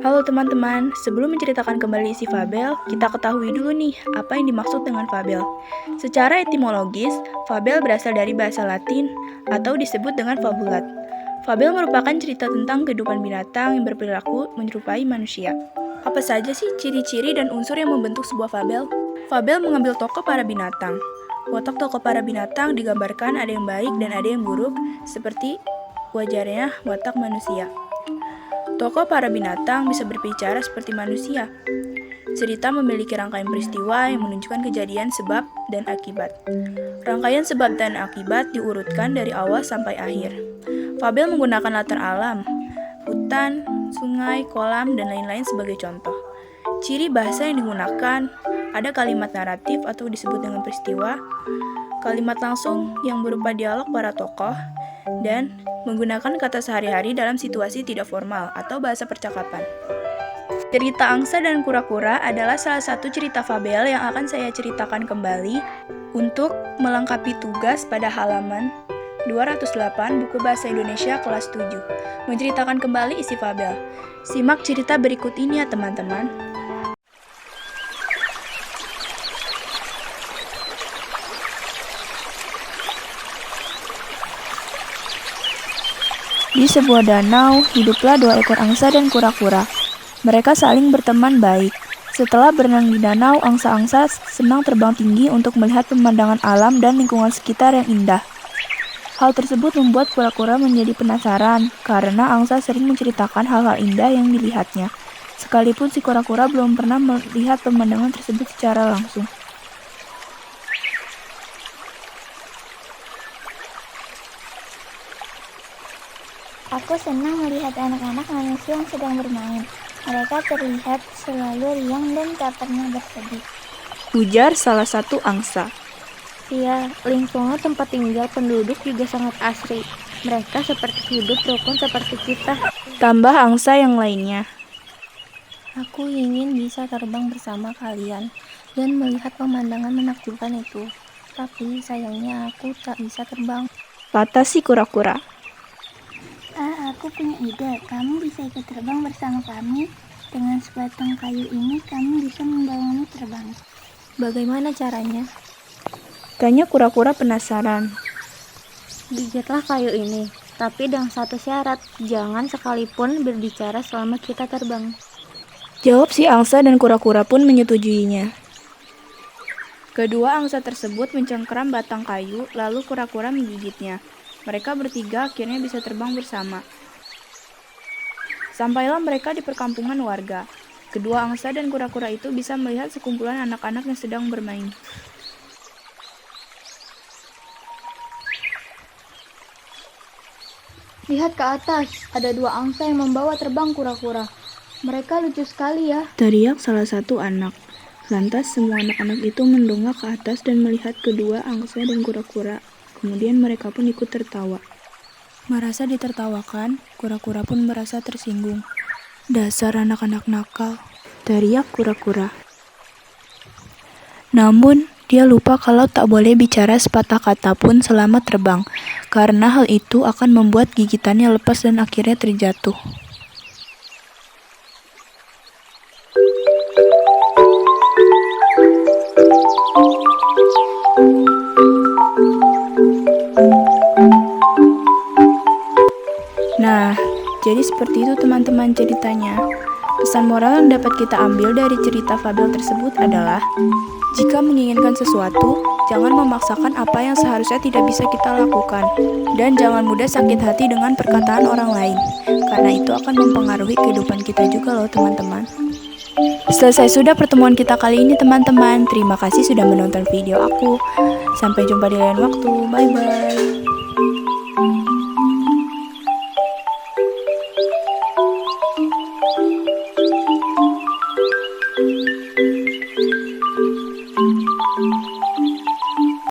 Halo teman-teman, sebelum menceritakan kembali isi fabel, kita ketahui dulu nih apa yang dimaksud dengan fabel. Secara etimologis, fabel berasal dari bahasa Latin atau disebut dengan fabulat. Fabel merupakan cerita tentang kehidupan binatang yang berperilaku menyerupai manusia. Apa saja sih ciri-ciri dan unsur yang membentuk sebuah fabel? Fabel mengambil tokoh para binatang. Watak tokoh para binatang digambarkan ada yang baik dan ada yang buruk, seperti wajarnya watak manusia. Tokoh para binatang bisa berbicara seperti manusia. Cerita memiliki rangkaian peristiwa yang menunjukkan kejadian sebab dan akibat. Rangkaian sebab dan akibat diurutkan dari awal sampai akhir. Fabel menggunakan latar alam, hutan, sungai, kolam, dan lain-lain sebagai contoh. Ciri bahasa yang digunakan, ada kalimat naratif atau disebut dengan peristiwa, kalimat langsung yang berupa dialog para tokoh, dan menggunakan kata sehari-hari dalam situasi tidak formal atau bahasa percakapan. Cerita Angsa dan Kura-Kura adalah salah satu cerita fabel yang akan saya ceritakan kembali untuk melengkapi tugas pada halaman 208 buku Bahasa Indonesia kelas 7. Menceritakan kembali isi fabel. Simak cerita berikut ini ya teman-teman. Di sebuah danau, hiduplah dua ekor angsa dan kura-kura. Mereka saling berteman baik. Setelah berenang di danau, angsa-angsa senang terbang tinggi untuk melihat pemandangan alam dan lingkungan sekitar yang indah. Hal tersebut membuat kura-kura menjadi penasaran, karena angsa sering menceritakan hal-hal indah yang dilihatnya. Sekalipun si kura-kura belum pernah melihat pemandangan tersebut secara langsung. Aku senang melihat anak-anak manusia yang sedang bermain. Mereka terlihat selalu riang dan tak pernah bersedih. Ujar salah satu angsa. Ya, lingkungan tempat tinggal penduduk juga sangat asri. Mereka seperti hidup rukun seperti kita. Tambah angsa yang lainnya. Aku ingin bisa terbang bersama kalian dan melihat pemandangan menakjubkan itu. Tapi sayangnya aku tak bisa terbang. Kata si kura-kura. Aku punya ide. Kamu bisa ikut terbang bersama kami. Dengan sebatang kayu ini, kamu bisa membawamu terbang. Bagaimana caranya? Tanya kura-kura penasaran. Gigitlah kayu ini, tapi dengan satu syarat, jangan sekalipun berbicara selama kita terbang. Jawab si angsa dan kura-kura pun menyetujuinya. Kedua angsa tersebut mencengkeram batang kayu, lalu kura-kura menggigitnya. Mereka bertiga akhirnya bisa terbang bersama. Sampailah mereka di perkampungan warga. Kedua angsa dan kura-kura itu bisa melihat sekumpulan anak-anak yang sedang bermain. Lihat ke atas, ada dua angsa yang membawa terbang kura-kura. Mereka lucu sekali ya. Teriak salah satu anak. Lantas semua anak-anak itu mendongak ke atas dan melihat kedua angsa dan kura-kura. Kemudian mereka pun ikut tertawa. Merasa ditertawakan, kura-kura pun merasa tersinggung. Dasar anak-anak nakal, teriak kura-kura. Namun, dia lupa kalau tak boleh bicara sepatah kata pun selama terbang, karena hal itu akan membuat gigitannya lepas dan akhirnya terjatuh. Nah, jadi seperti itu teman-teman ceritanya. Pesan moral yang dapat kita ambil dari cerita fabel tersebut adalah, jika menginginkan sesuatu, jangan memaksakan apa yang seharusnya tidak bisa kita lakukan. Dan jangan mudah sakit hati dengan perkataan orang lain, karena itu akan mempengaruhi kehidupan kita juga loh teman-teman. Selesai sudah pertemuan kita kali ini teman-teman. Terima kasih sudah menonton video aku. Sampai jumpa di lain waktu. Bye-bye.